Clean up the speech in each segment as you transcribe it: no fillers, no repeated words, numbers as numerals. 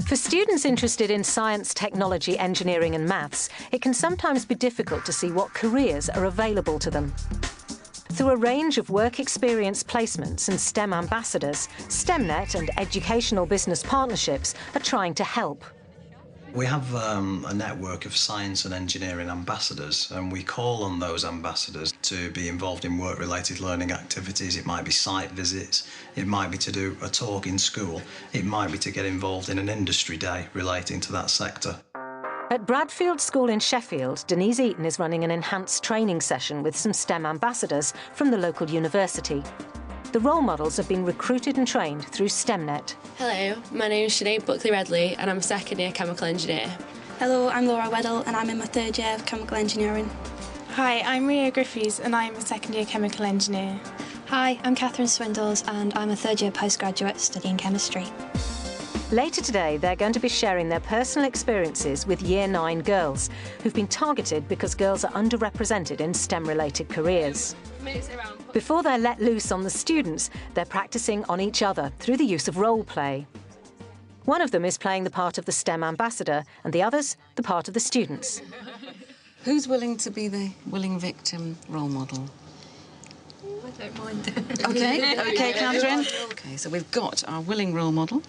For students interested in science, technology, engineering and maths, it can sometimes be difficult to see what careers are available to them. Through a range of work experience placements and STEM ambassadors, STEMnet and educational business partnerships are trying to help. We have a network of science and engineering ambassadors, and we call on those ambassadors to be involved in work-related learning activities. It might be site visits, it might be to do a talk in school, it might be to get involved in an industry day relating to that sector. At Bradfield School in Sheffield, Denise Eaton is running an enhanced training session with some STEM ambassadors from the local university. The role models have been recruited and trained through STEMnet. Hello, my name is Sinead Buckley-Redley and I'm a second-year chemical engineer. Hello, I'm Laura Weddell and I'm in my third year of chemical engineering. Hi, I'm Ria Griffiths and I'm a second-year chemical engineer. Hi, I'm Catherine Swindles and I'm a third-year postgraduate studying chemistry. Later today, they're going to be sharing their personal experiences with Year 9 girls who've been targeted because girls are underrepresented in STEM-related careers. Before they're let loose on the students, they're practicing on each other through the use of role play. One of them is playing the part of the STEM ambassador and the others the part of the students. Who's willing to be the willing victim role model? I don't mind. OK, Catherine. OK, so we've got our willing role model.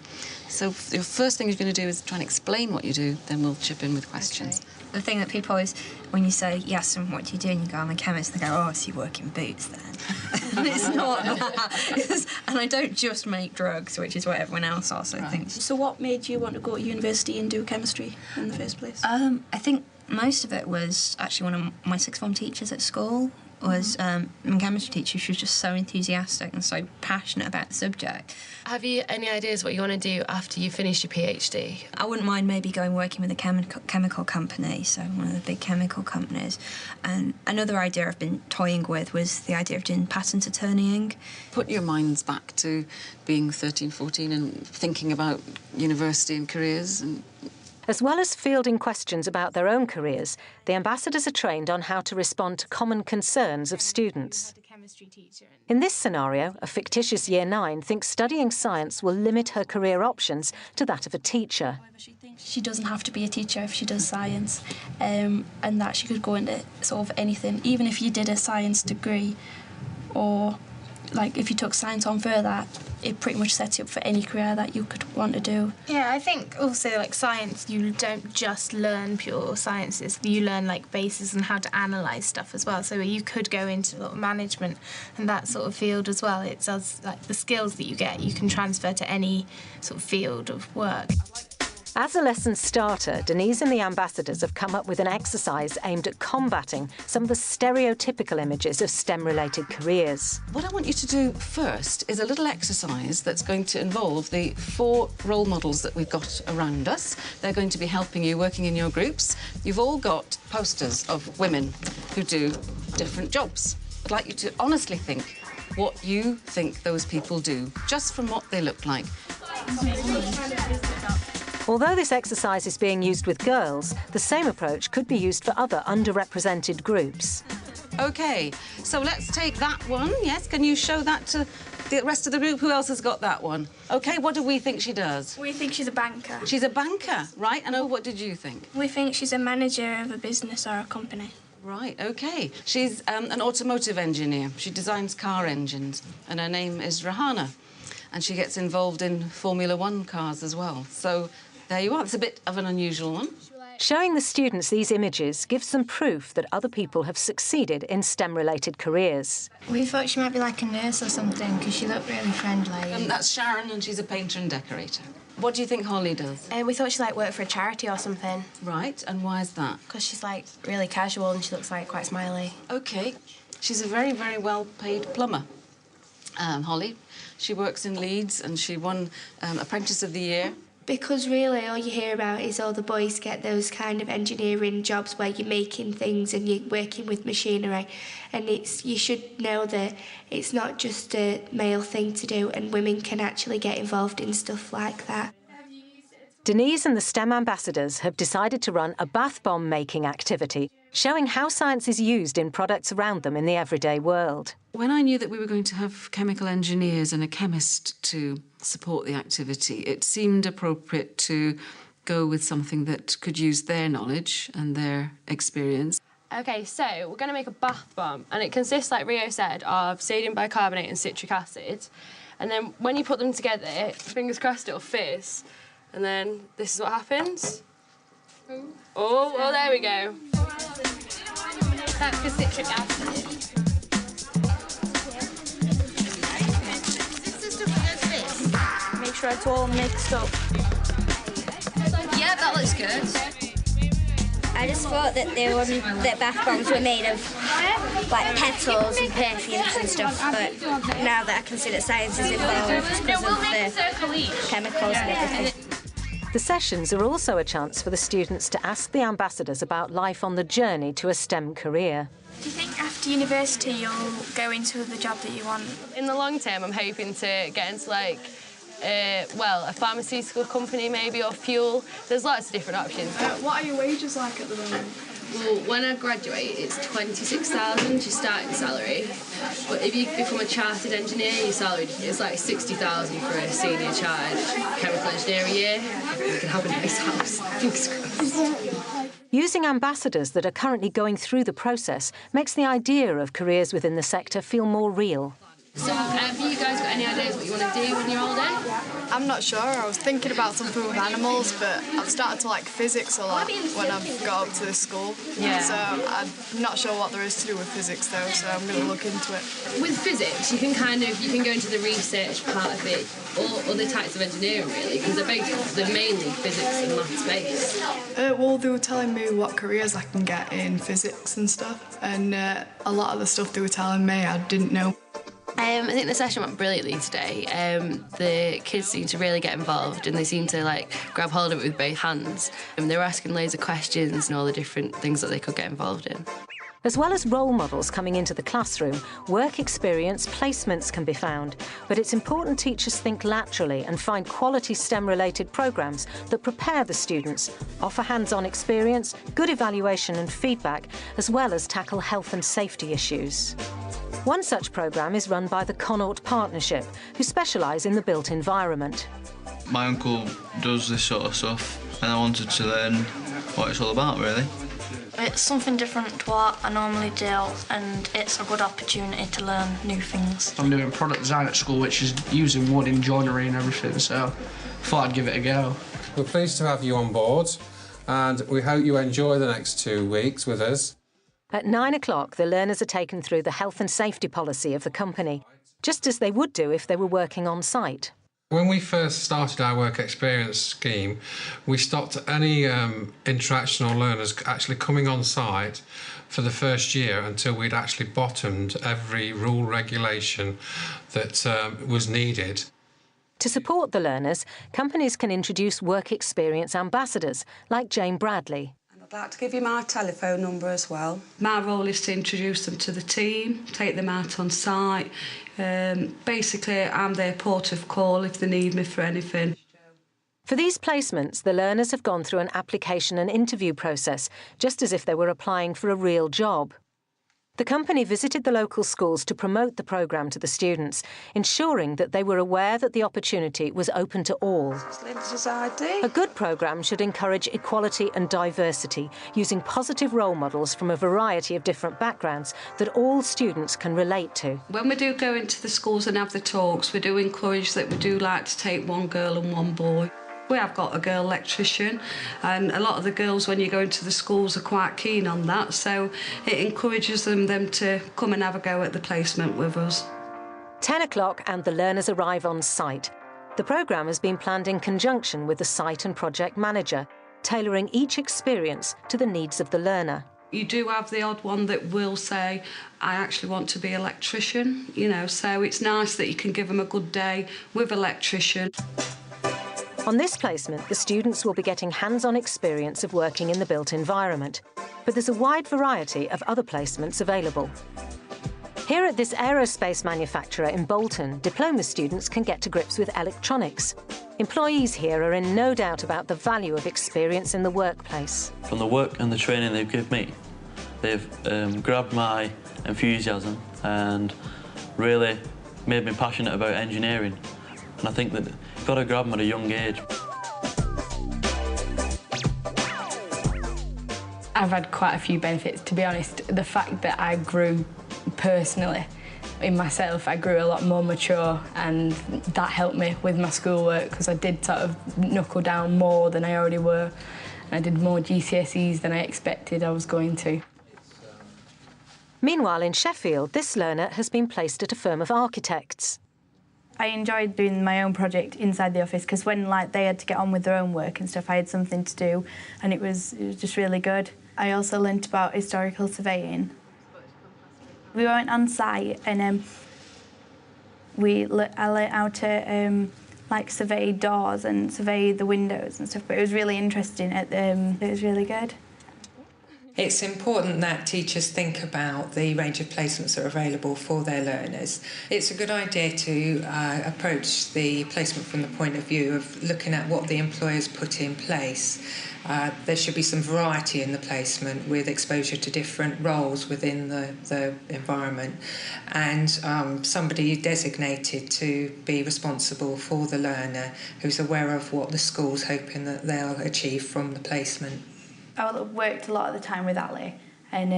So the first thing you're going to do is try and explain what you do, then we'll chip in with questions. Okay. The thing that people always, when you say, yes, and what do you do, and you go, I'm a chemist, they go, oh, so you work in boots then. And it's not that. And I don't just make drugs, which is what everyone else also thinks. So what made you want to go to university and do chemistry in the first place? I think most of it was actually one of my sixth form teachers at school was my chemistry teacher. She was just so enthusiastic and so passionate about the subject. Have you any ideas what you want to do after you finish your PhD? I wouldn't mind maybe going working with a chemical company, so one of the big chemical companies. And another idea I've been toying with was the idea of doing patent attorneying. Put your minds back to being 13, 14 and thinking about university and careers. As well as fielding questions about their own careers, the ambassadors are trained on how to respond to common concerns of students. In this scenario, a fictitious Year 9 thinks studying science will limit her career options to that of a teacher. She thinks she doesn't have to be a teacher if she does science, and that she could go into sort of anything, even if you did a science degree, or like if you took science on further, it pretty much sets you up for any career that you could want to do. Yeah, I think also like science, you don't just learn pure sciences, you learn like bases and how to analyse stuff as well. So you could go into sort of management and that sort of field as well. It does, like the skills that you get, you can transfer to any sort of field of work. As a lesson starter, Denise and the ambassadors have come up with an exercise aimed at combating some of the stereotypical images of STEM-related careers. What I want you to do first is a little exercise that's going to involve the 4 role models that we've got around us. They're going to be helping you, working in your groups. You've all got posters of women who do different jobs. I'd like you to honestly think what you think those people do, just from what they look like. Although this exercise is being used with girls, the same approach could be used for other underrepresented groups. OK, so let's take that one. Yes, can you show that to the rest of the group? Who else has got that one? OK, what do we think she does? We think she's a banker. She's a banker, right? And what did you think? We think she's a manager of a business or a company. Right, OK. She's an automotive engineer. She designs car engines, and her name is Rahana. And she gets involved in Formula 1 cars as well. So there you are. It's a bit of an unusual one. Showing the students these images gives them proof that other people have succeeded in STEM-related careers. We thought she might be like a nurse or something, because she looked really friendly. That's Sharon, and she's a painter and decorator. What do you think Holly does? We thought she like worked for a charity or something. Right, and why is that? Because she's like really casual and she looks like quite smiley. OK, she's a very, very well-paid plumber. Holly, she works in Leeds and she won Apprentice of the Year. Because really all you hear about is all the boys get those kind of engineering jobs where you're making things and you're working with machinery, and you should know that it's not just a male thing to do, and women can actually get involved in stuff like that. Denise and the STEM ambassadors have decided to run a bath bomb making activity, showing how science is used in products around them in the everyday world. When I knew that we were going to have chemical engineers and a chemist to support the activity, it seemed appropriate to go with something that could use their knowledge and their experience. OK, so we're going to make a bath bomb, and it consists, like Rio said, of sodium bicarbonate and citric acid. And then when you put them together, fingers crossed it'll fizz. And then this is what happens. Oh, there we go. That's the citric acid. Make sure it's all mixed up. Yeah, that looks good. I just thought that that bath bombs were made of like petals and perfumes and stuff, but now that I can see that science is involved because of the chemicals and everything. The sessions are also a chance for the students to ask the ambassadors about life on the journey to a STEM career. Do you think after university you'll go into the job that you want? In the long term, I'm hoping to get into, like, a pharmaceutical company maybe, or fuel. There's lots of different options. What are your wages like at the moment? Well, when I graduate, it's 26,000 your starting salary. But if you become a chartered engineer, your salary is like 60,000 for a senior chartered chemical engineer a year. You can have a nice house. Fingers crossed. Using ambassadors that are currently going through the process makes the idea of careers within the sector feel more real. So, have you guys got any ideas what you want to do when you're older? I'm not sure. I was thinking about something with animals, but I've started to like physics a lot when I've got up to this school. Yeah. So I'm not sure what there is to do with physics though, so I'm going to look into it. With physics, you can go into the research part of it, or other types of engineering really, because they're mainly physics and maths based. Well, they were telling me what careers I can get in physics and stuff, and a lot of the stuff they were telling me I didn't know. I think the session went brilliantly today. The kids seemed to really get involved, and they seemed to like grab hold of it with both hands. They were asking loads of questions and all the different things that they could get involved in. As well as role models coming into the classroom, work experience placements can be found. But it's important teachers think laterally and find quality STEM-related programmes that prepare the students, offer hands-on experience, good evaluation and feedback, as well as tackle health and safety issues. One such programme is run by the Connaught Partnership, who specialise in the built environment. My uncle does this sort of stuff, and I wanted to learn what it's all about, really. It's something different to what I normally do, and it's a good opportunity to learn new things. I'm doing product design at school, which is using wood in joinery and everything, so I thought I'd give it a go. We're pleased to have you on board, and we hope you enjoy the next 2 weeks with us. At 9 o'clock, the learners are taken through the health and safety policy of the company, just as they would do if they were working on site. When we first started our work experience scheme, we stopped any interaction or learners actually coming on site for the first year until we'd actually bottomed every rule regulation that was needed. To support the learners, companies can introduce work experience ambassadors, like Jane Bradley. I'd like to give you my telephone number as well. My role is to introduce them to the team, take them out on site. Basically, I'm their port of call if they need me for anything. For these placements, the learners have gone through an application and interview process, just as if they were applying for a real job. The company visited the local schools to promote the programme to the students, ensuring that they were aware that the opportunity was open to all. A good programme should encourage equality and diversity, using positive role models from a variety of different backgrounds that all students can relate to. When we do go into the schools and have the talks, we do encourage that we do like to take one girl and one boy. We have got a girl electrician, and a lot of the girls, when you go into the schools, are quite keen on that, so it encourages them to come and have a go at the placement with us. 10 o'clock and the learners arrive on site. The programme has been planned in conjunction with the site and project manager, tailoring each experience to the needs of the learner. You do have the odd one that will say, I actually want to be an electrician, you know, so it's nice that you can give them a good day with electrician. On this placement, the students will be getting hands-on experience of working in the built environment, but there's a wide variety of other placements available. Here at this aerospace manufacturer in Bolton, diploma students can get to grips with electronics. Employees here are in no doubt about the value of experience in the workplace. From the work and the training they've given me, They've grabbed my enthusiasm and really made me passionate about engineering. And I think that you've got to grab them at a young age. I've had quite a few benefits, to be honest. The fact that I grew personally in myself, I grew a lot more mature, and that helped me with my schoolwork because I did sort of knuckle down more than I already were. I did more GCSEs than I expected I was going to. Meanwhile, in Sheffield, this learner has been placed at a firm of architects. I enjoyed doing my own project inside the office because when they had to get on with their own work and stuff, I had something to do, and it was just really good. I also learnt about historical surveying. We went on site and I learnt how to survey doors and survey the windows and stuff, but it was really interesting. It was really good. It's important that teachers think about the range of placements that are available for their learners. It's a good idea to approach the placement from the point of view of looking at what the employers put in place. There should be some variety in the placement with exposure to different roles within the environment, and somebody designated to be responsible for the learner who's aware of what the school's hoping that they'll achieve from the placement. I worked a lot of the time with Ali, and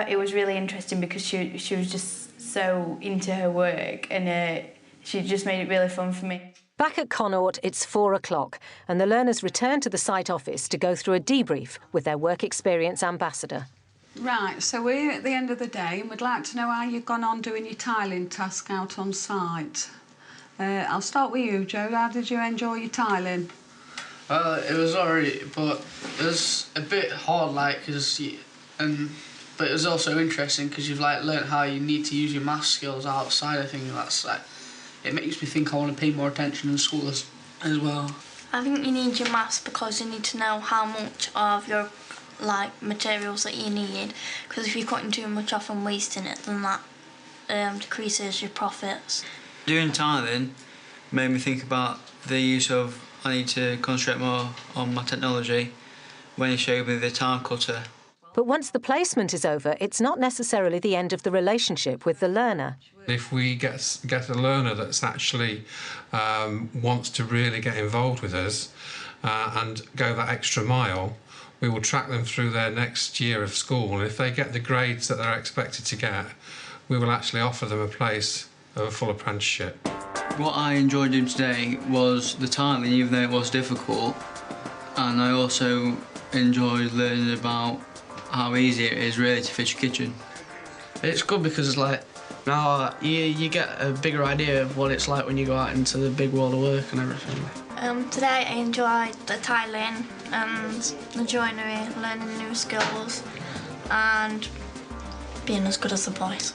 it was really interesting because she was just so into her work, and she just made it really fun for me. Back at Connaught, it's 4 o'clock, and the learners return to the site office to go through a debrief with their work experience ambassador. Right, so we're at the end of the day, and we'd like to know how you've gone on doing your tiling task out on site. I'll start with you, Joe. How did you enjoy your tiling? It was alright, but it was a bit hard, but it was also interesting because you've learnt how you need to use your maths skills outside. I think that's it makes me think I want to pay more attention in school as well. I think you need your maths because you need to know how much of your materials that you need, because if you're cutting too much off and wasting it, then that decreases your profits. Doing tiling made me think about the use of I need to concentrate more on my technology when he showed me the tile cutter. But once the placement is over, it's not necessarily the end of the relationship with the learner. If we get a learner that's actually wants to really get involved with us and go that extra mile, we will track them through their next year of school, and if they get the grades that they're expected to get, we will actually offer them a place of a full apprenticeship. What I enjoyed doing today was the tiling, even though it was difficult, and I also enjoyed learning about how easy it is really to fix your kitchen. It's good because now you get a bigger idea of what it's like when you go out into the big world of work and everything. Today I enjoyed the tiling and the joinery, learning new skills and being as good as the boys.